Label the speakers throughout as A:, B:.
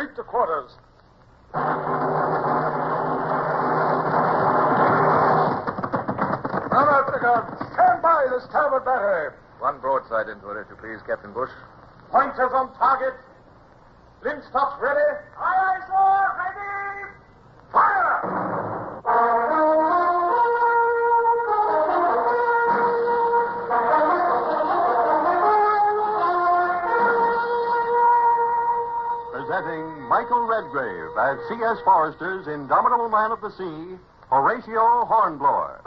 A: Retreat to quarters. Run out the guns. Stand by the starboard battery.
B: One broadside into it, if you please, Captain Bush.
A: Pointers on target. Linstops ready. Aye, aye, sir. Ready. Fire!
C: Presenting Michael Redgrave as C.S. Forrester's indomitable man of the sea, Horatio Hornblower.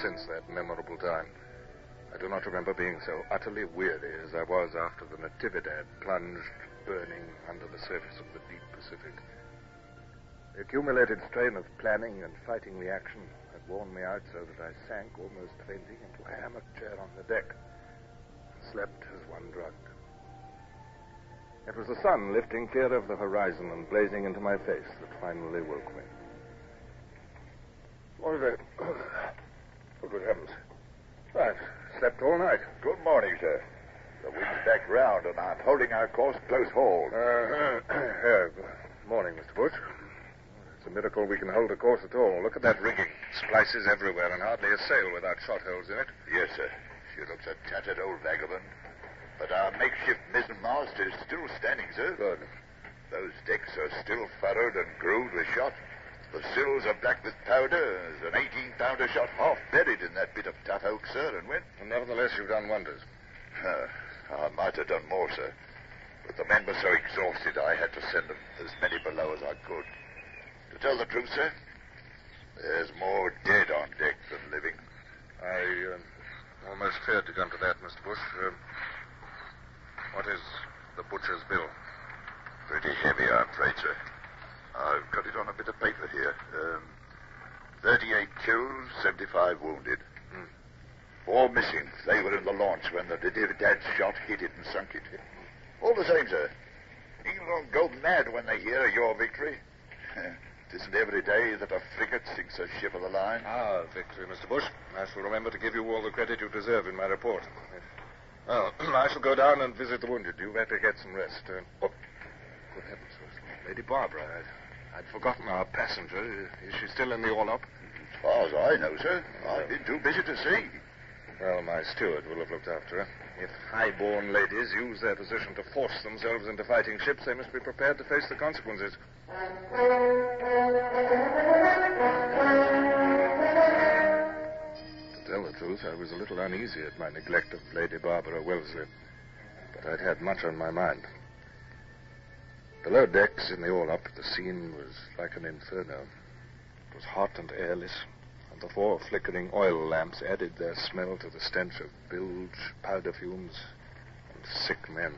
D: Since that memorable time, I do not remember being so utterly weary as I was after the Natividad plunged, burning under the surface of the deep Pacific. The accumulated strain of planning and fighting the action had worn me out so that I sank almost fainting into a hammock chair on the deck and slept as one drugged. It was the sun lifting clear over the horizon and blazing into my face that finally woke me. What is it? Oh, good heavens. I've slept all night.
E: Good morning, sir. The wind's back round, and I'm holding our course close hauled.
D: Morning, Mr. Bush. It's a miracle we can hold a course at all. Look at that rigging. Splices everywhere, and hardly a sail without shot holes in it.
E: Yes, sir. She looks a tattered old vagabond. But our makeshift mizzenmast is still standing, sir.
D: Good.
E: Those decks are still furrowed and grooved with shot. The sills are black with powder. There's an 18-pounder shot half buried in that bit of tough oak, sir, and when...
D: Nevertheless, you've done wonders.
E: I might have done more, sir. But the men were so exhausted, I had to send them as many below as I could. To tell the truth, sir, there's more dead on deck than living.
D: I almost feared to come to that, Mr. Bush. What is the butcher's bill?
E: Pretty heavy, I'm afraid, sir. I've got it on a bit of paper here. 38 killed, 75 wounded. 4 missing. They were in the launch when the Natividad shot hit it and sunk it. All the same, sir. England go mad when they hear of your victory. It isn't every day that a frigate sinks a ship of the line.
D: Ah, victory, Mr. Bush. I shall remember to give you all the credit you deserve in my report. Well, I shall go down and visit the wounded. You better get some rest. Good heavens, Lady Barbara. I'd forgotten our passenger. Is she still in the orlop?
E: As far as I know, sir. I've been too busy to see.
D: Well, my steward will have looked after her. If high-born ladies use their position to force themselves into fighting ships, they must be prepared to face the consequences. To tell the truth, I was a little uneasy at my neglect of Lady Barbara Wellesley, but I'd had much on my mind. Below decks in the orlop, the scene was like an inferno. It was hot and airless, and the 4 flickering oil lamps added their smell to the stench of bilge, powder fumes, and sick men.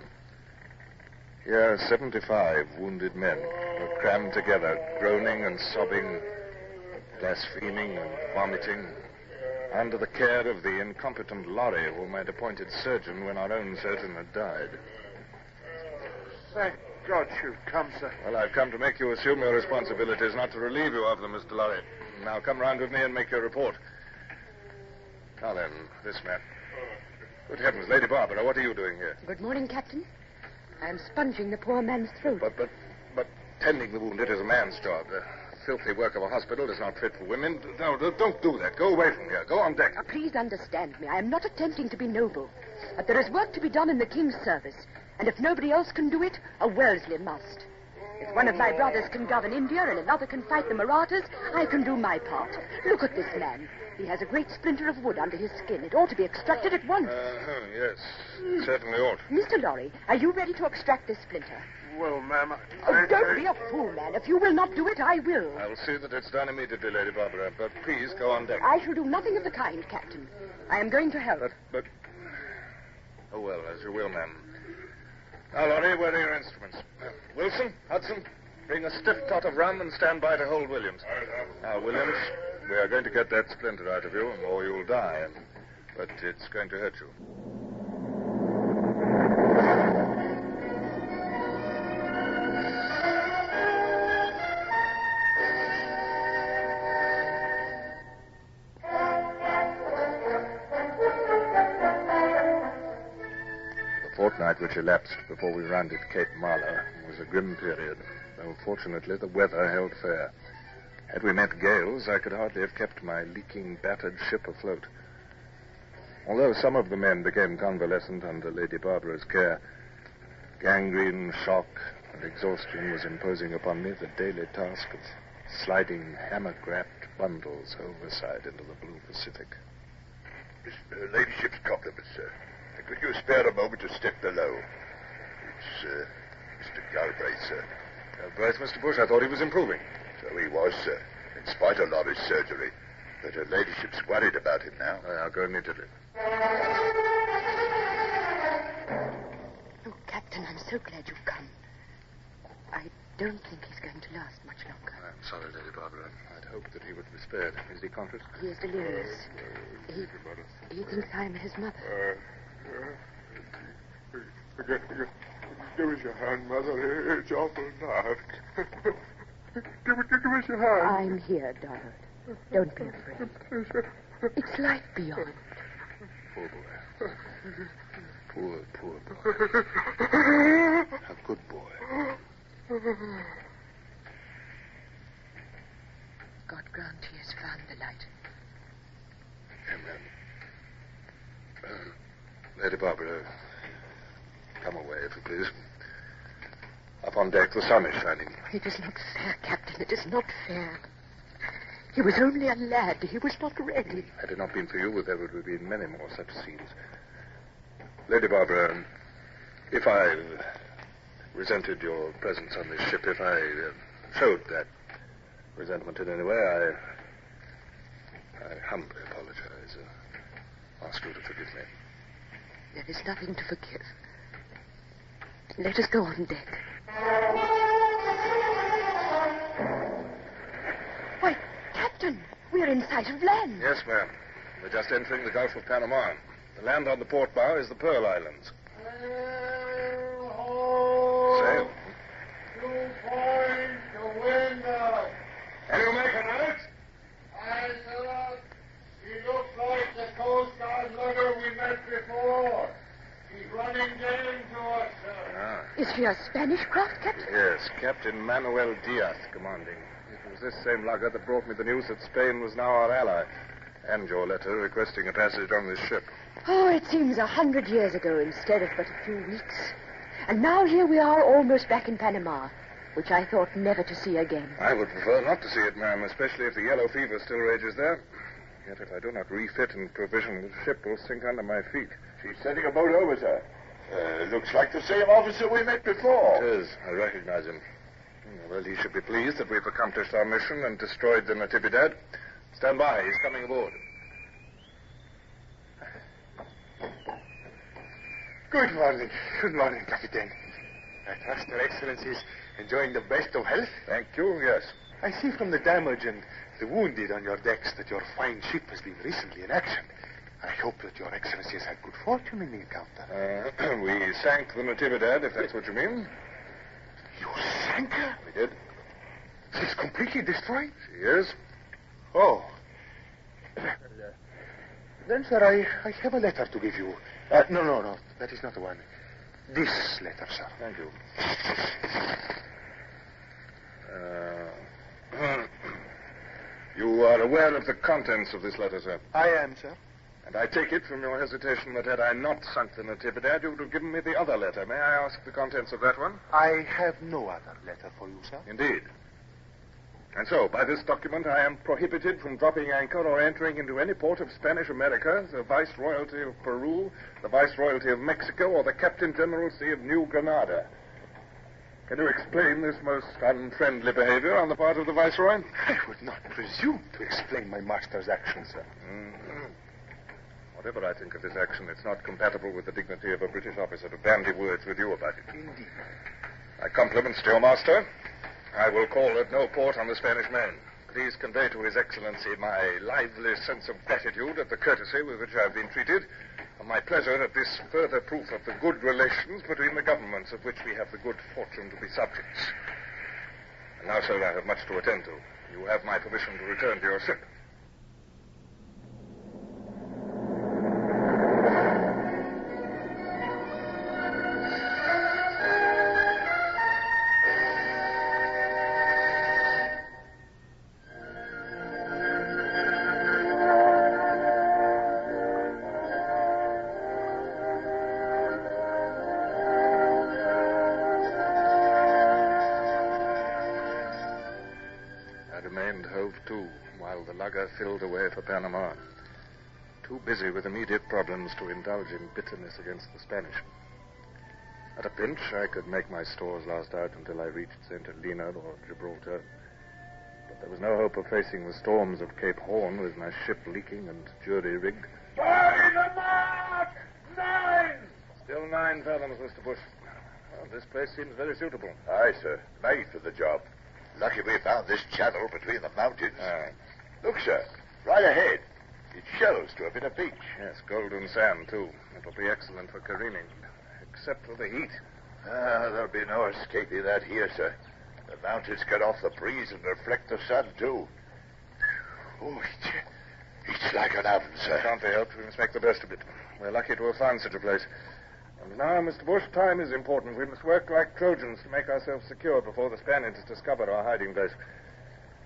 D: Here, 75 wounded men were crammed together, groaning and sobbing, blaspheming and vomiting, under the care of the incompetent Lorry whom I'd appointed surgeon when our own surgeon had died.
A: Thank God you've come, sir.
D: Well, I've come to make you assume your responsibilities, not to relieve you of them, Mr. Lorry. Now come round with me and make your report. Now then, this man. Good heavens, Lady Barbara, what are you doing here?
F: Good morning, Captain. I am sponging the poor man's throat.
D: But tending the wounded is a man's job. The filthy work of a hospital is not fit for women. No, don't do that. Go away from here. Go on deck.
F: Please understand me. I am not attempting to be noble. But there is work to be done in the king's service. And if nobody else can do it, a Wellesley must. If one of my brothers can govern India and another can fight the Marathas, I can do my part. Look at this man. He has a great splinter of wood under his skin. It ought to be extracted at once.
D: Yes, certainly ought.
F: Mr. Lorry, are you ready to extract this splinter?
A: Well, ma'am,
F: Don't be a fool, man. If you will not do it, I will.
D: I'll see that it's done immediately, Lady Barbara. But please, go on deck.
F: I shall do nothing of the kind, Captain. I am going to help.
D: But... Oh, well, as you will, ma'am. Now, Lorry, where are your instruments? Wilson, Hudson, bring a stiff tot of rum and stand by to hold Williams. Now, Williams, we are going to get that splinter out of you, or you'll die. But it's going to hurt you. The fortnight which elapsed before we rounded Cape Marla was a grim period, though fortunately the weather held fair. Had we met gales, I could hardly have kept my leaking, battered ship afloat. Although some of the men became convalescent under Lady Barbara's care, gangrene, shock, and exhaustion was imposing upon me the daily task of sliding hammer-grabbed bundles overside into the blue Pacific.
E: His ladyship's compliments, sir. Could you spare a moment to step below? It's Mr. Galbraith, sir.
D: Galbraith, Mr. Bush, I thought he was improving.
E: So he was, sir, in spite of Laurie's surgery. But her ladyship's worried about him now.
D: I'll go immediately.
F: Oh, Captain, I'm so glad you've come. I don't think he's going to last much longer.
D: I'm sorry, Lady Barbara. I'd hoped that he would be spared. Is he conscious?
F: He is delirious. He thinks I'm his mother.
A: Give us your hand, Mother. It's awful dark. Give us your hand.
F: I'm here, Donald. Don't be afraid. It's light beyond.
D: Poor boy. Poor boy. A good boy.
F: God grant he has found the light.
D: Amen. Lady Barbara, come away, if you please. Up on deck, the sun is shining.
F: It is not fair, Captain. It is not fair. He was only a lad. He was not ready.
D: Had it not been for you, there would have been many more such scenes. Lady Barbara, if I resented your presence on this ship, if I showed that resentment in any way, I humbly apologize. Ask you to forgive me.
F: There is nothing to forgive. Let us go on deck. Why, Captain, we're in sight of land.
D: Yes, ma'am. We're just entering the Gulf of Panama. The land on the port bow is the Pearl Islands. Sail.
A: 2 points to windward.
D: Can you make it out?
A: Aye, sir. He looks like the Coast Guard lugger we met before. He's running game to us, sir.
F: Is she a Spanish craft, Captain?
D: Yes, Captain Manuel Diaz commanding. It was this same lugger that brought me the news that Spain was now our ally, and your letter requesting a passage on this ship.
F: Oh, it seems 100 years ago instead of but a few weeks. And now here we are almost back in Panama, which I thought never to see again.
D: I would prefer not to see it, ma'am, especially if the yellow fever still rages there. Yet if I do not refit and provision, the ship will sink under my feet.
E: She's sending a boat over, sir. Looks like the same officer we met before.
D: It is. I recognize him. Well, he should be pleased that we've accomplished our mission and destroyed the Natividad. Stand by. He's coming aboard.
A: Good morning. Good morning, Captain. I trust Your Excellency is enjoying the best of health.
D: Thank you, yes.
A: I see from the damage and the wounded on your decks that your fine ship has been recently in action. I hope that Your Excellency has had good fortune in the encounter.
D: We sank the Natividad, if that's what you mean.
A: You sank her?
D: We did.
A: She's completely destroyed?
D: She is.
A: Oh. Then, sir, I have a letter to give you. No. That is not the one. This letter, sir.
D: Thank you. You are aware of the contents of this letter, sir?
A: I am, sir.
D: And I take it from your hesitation that had I not sunk the Natividad, you would have given me the other letter. May I ask the contents of that one?
A: I have no other letter for you, sir.
D: Indeed. And so, by this document, I am prohibited from dropping anchor or entering into any port of Spanish America, the Viceroyalty of Peru, the Viceroyalty of Mexico, or the Captain Generalcy of New Granada. Can you explain this most unfriendly behavior on the part of the Viceroy?
A: I would not presume to explain my master's actions, sir.
D: Whatever I think of this action, it's not compatible with the dignity of a British officer to bandy words with you about it.
A: Indeed.
D: My compliments to your master. I will call at no port on the Spanish Main. Please convey to His Excellency my lively sense of gratitude at the courtesy with which I have been treated, and my pleasure at this further proof of the good relations between the governments of which we have the good fortune to be subjects. And now, sir, I have much to attend to. You have my permission to return to your ship. Filled away for Panama, too busy with immediate problems to indulge in bitterness against the Spanish. At a pinch, I could make my stores last out until I reached St. Helena or Gibraltar, but there was no hope of facing the storms of Cape Horn with my ship leaking and jury-rigged.
E: By the mark! 9!
D: Still 9 fathoms, Mr. Bush. Well, this place seems very suitable.
E: Aye, sir. Made for the job. Lucky we found this channel between the mountains.
D: Aye.
E: Look, sir, right ahead. It shows to a bit of beach.
D: Yes, golden sand, too. It'll be excellent for careening, except for the heat.
E: There'll be no escaping that here, sir. The mountains cut off the breeze and reflect the sun, too. Oh, it's like an oven, sir.
D: Can't be helped. We must make the best of it. We're lucky to have found such a place. And now, Mr. Bush, time is important. We must work like Trojans to make ourselves secure before the Spaniards discover our hiding place.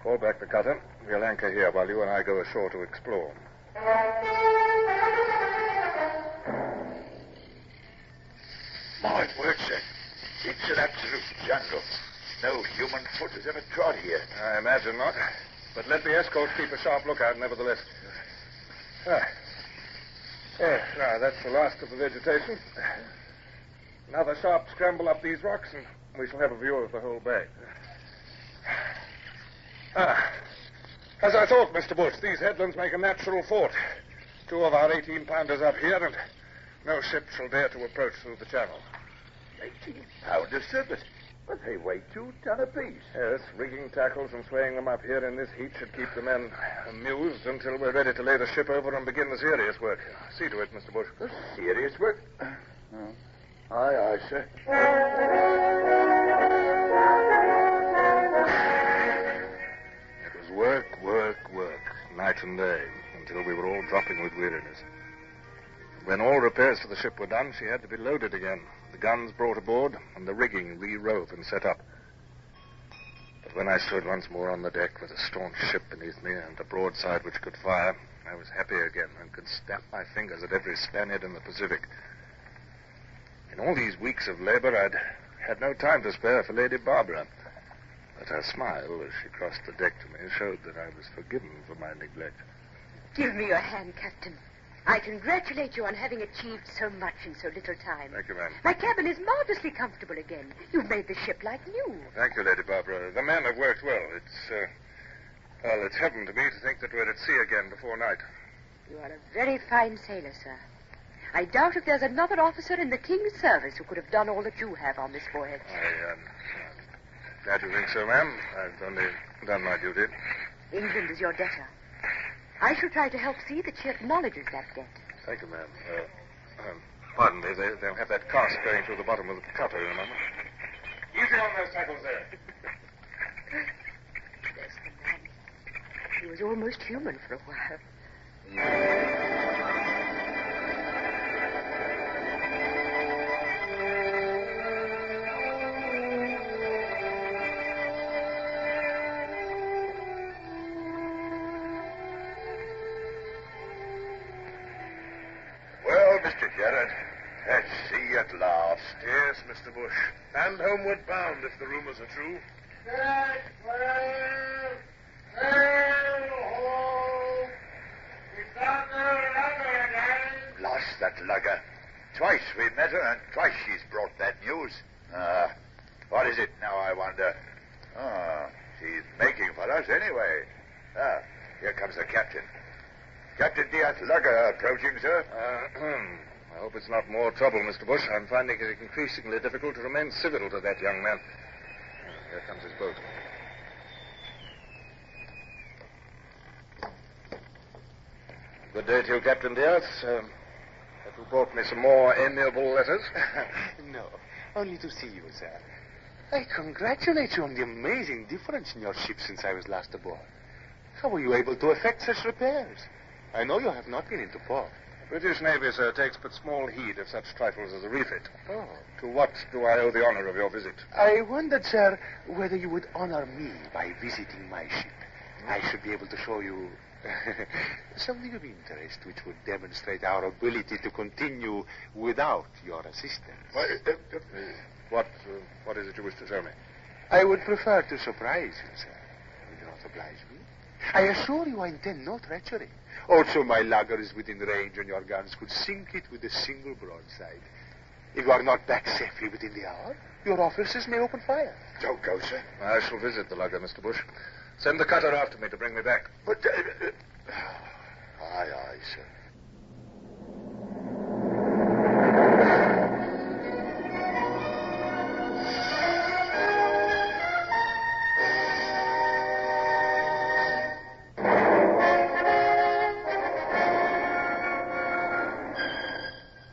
D: Call back the cutter. We'll anchor here while you and I go ashore to explore.
E: My word, sir. It's an absolute jungle. No human foot has ever trod here.
D: I imagine not. But let the escort keep a sharp lookout, nevertheless. Now, that's the last of the vegetation. Another sharp scramble up these rocks, and we shall have a view of the whole bay. As I thought, Mr. Bush, these headlands make a natural fort. 2 of our 18-pounders up here, and no ship shall dare to approach through the channel.
E: 18-pounders, sir, but they weigh 2 tons apiece.
D: Yes, rigging tackles and swaying them up here in this heat should keep the men amused until we're ready to lay the ship over and begin the serious work. See to it, Mr. Bush.
E: The serious work? Aye, sir.
D: Work, night and day, until we were all dropping with weariness. When all repairs for the ship were done, she had to be loaded again, the guns brought aboard, and the rigging re-rove and set up. But when I stood once more on the deck with a staunch ship beneath me and a broadside which could fire, I was happy again and could snap my fingers at every Spaniard in the Pacific. In all these weeks of labor, I'd had no time to spare for Lady Barbara. But her smile, as she crossed the deck to me, showed that I was forgiven for my neglect.
F: Give me your hand, Captain. I congratulate you on having achieved so much in so little time.
D: Thank you, ma'am.
F: My cabin is marvelously comfortable again. You've made the ship like new.
D: Thank you, Lady Barbara. The men have worked well. It's heaven to me to think that we're at sea again before night.
F: You are a very fine sailor, sir. I doubt if there's another officer in the King's service who could have done all that you have on this voyage.
D: Glad you think so, ma'am. I've only done my duty.
F: England is your debtor. I shall try to help see that she acknowledges that debt.
D: Thank you, ma'am. Pardon me. They'll have that cask going through the bottom of the cutter in a moment. Easy on those tackles there.
F: Bless the man. He was almost human for a while.
E: Gerard, at sea at last.
D: Yes, Mr. Bush. And homeward bound, if the rumors are true.
E: Lost that lugger. Twice we met her, and twice she's brought that news. What is it now, I wonder? She's making for us anyway. Here comes the captain. Captain Diaz Lugger approaching, sir.
D: I hope it's not more trouble, Mr. Bush. I'm finding it increasingly difficult to remain civil to that young man. Here comes his boat. Good day to you, Captain Diaz. Have you brought me some more amiable letters?
A: No, only to see you, sir. I congratulate you on the amazing difference in your ship since I was last aboard. How were you able to effect such repairs? I know you have not been into port.
D: The British Navy, sir, takes but small heed of such trifles as a refit.
A: Oh.
D: To what do I owe the honor of your visit?
A: I wondered, sir, whether you would honor me by visiting my ship. I should be able to show you something of interest which would demonstrate our ability to continue without your assistance.
D: What is it you wish to show me?
A: I would prefer to surprise you, sir. Will you not oblige me? I assure you I intend no treachery. Also, my lugger is within range, and your guns could sink it with a single broadside. If you are not back safely within the hour, your officers may open fire.
E: Don't go, sir.
D: I shall visit the lugger, Mr. Bush. Send the cutter after me to bring me back.
E: But, aye, sir.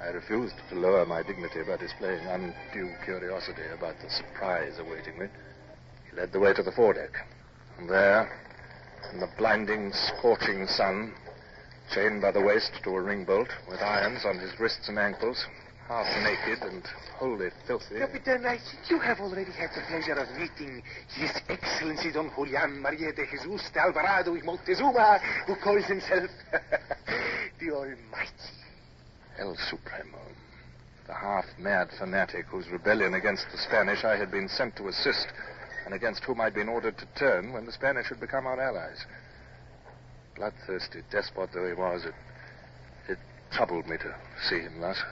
D: I refused to lower my dignity by displaying undue curiosity about the surprise awaiting me. He led the way to the foredeck. And there, in the blinding, scorching sun, chained by the waist to a ring bolt, with irons on his wrists and ankles, half naked and wholly filthy.
A: Captain, I think you have already had the pleasure of meeting His Excellency Don Julian Maria de Jesus de Alvarado y Montezuma, who calls himself the Almighty.
D: El Supremo, the half-mad fanatic whose rebellion against the Spanish I had been sent to assist, and against whom I'd been ordered to turn when the Spanish had become our allies. Bloodthirsty despot though he was, it troubled me to see him thus.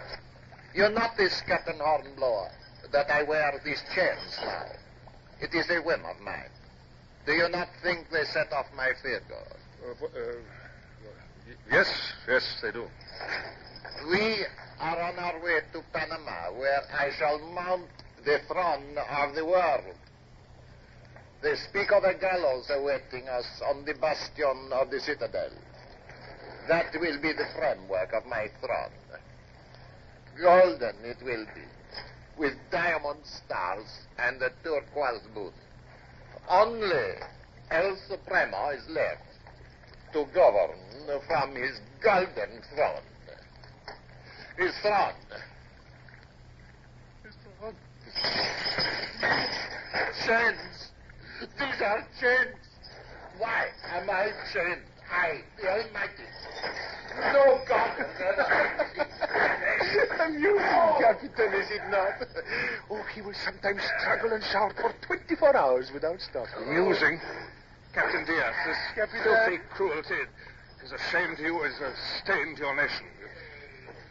G: You notice, Captain Hornblower, that I wear these chains now. It is a whim of mine. Do you not think they set off my figure?
D: Yes, they do.
G: We are on our way to Panama, where I shall mount the throne of the world. They speak of a gallows awaiting us on the bastion of the citadel. That will be the framework of my throne. Golden it will be, with diamond stars and a turquoise booth. Only El Supremo is left to govern from his golden throne. His throne. His throne. Chains. These are chains. Why am I chained? I, the Almighty. No God.
A: Amusing, Captain, is it not? Oh, he will sometimes struggle and shout for 24 hours without stopping.
D: Amusing? Captain Diaz, this filthy cruelty is a shame to you, is a stain to your nation.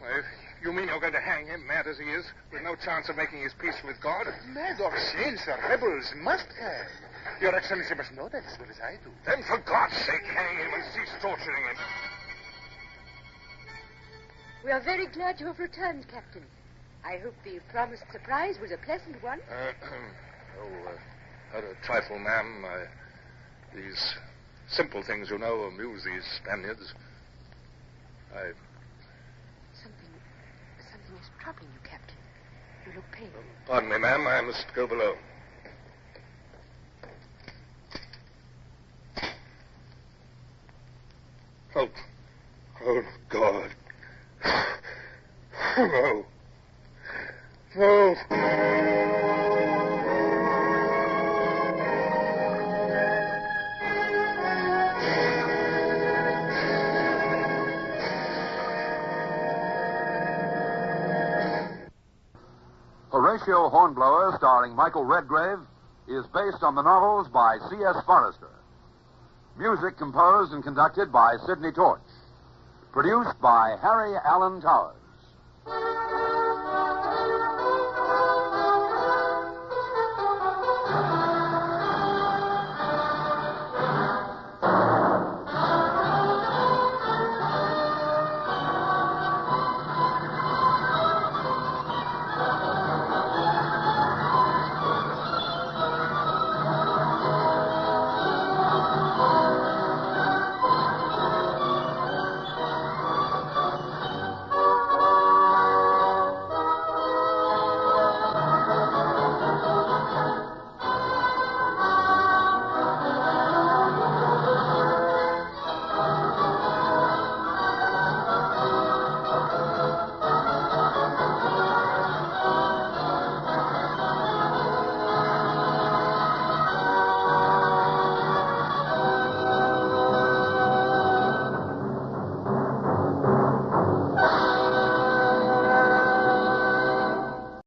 D: Well, you mean you're going to hang him, mad as he is, with no chance of making his peace with God?
A: Mad or sane, sir, rebels must hang. Your Excellency must know that as well as I do.
D: Then for God's sake, hang him and cease torturing him.
F: We are very glad you have returned, Captain. I hope the promised surprise was a pleasant one.
D: A trifle, ma'am. These simple things, you know, amuse these Spaniards.
F: Something is troubling you, Captain. You look pale.
D: Pardon me, ma'am. I must go below. Oh, God. No. No.
C: Horatio Hornblower, starring Michael Redgrave, is based on the novels by C.S. Forrester. Music composed and conducted by Sidney Torch. Produced by Harry Allen Towers.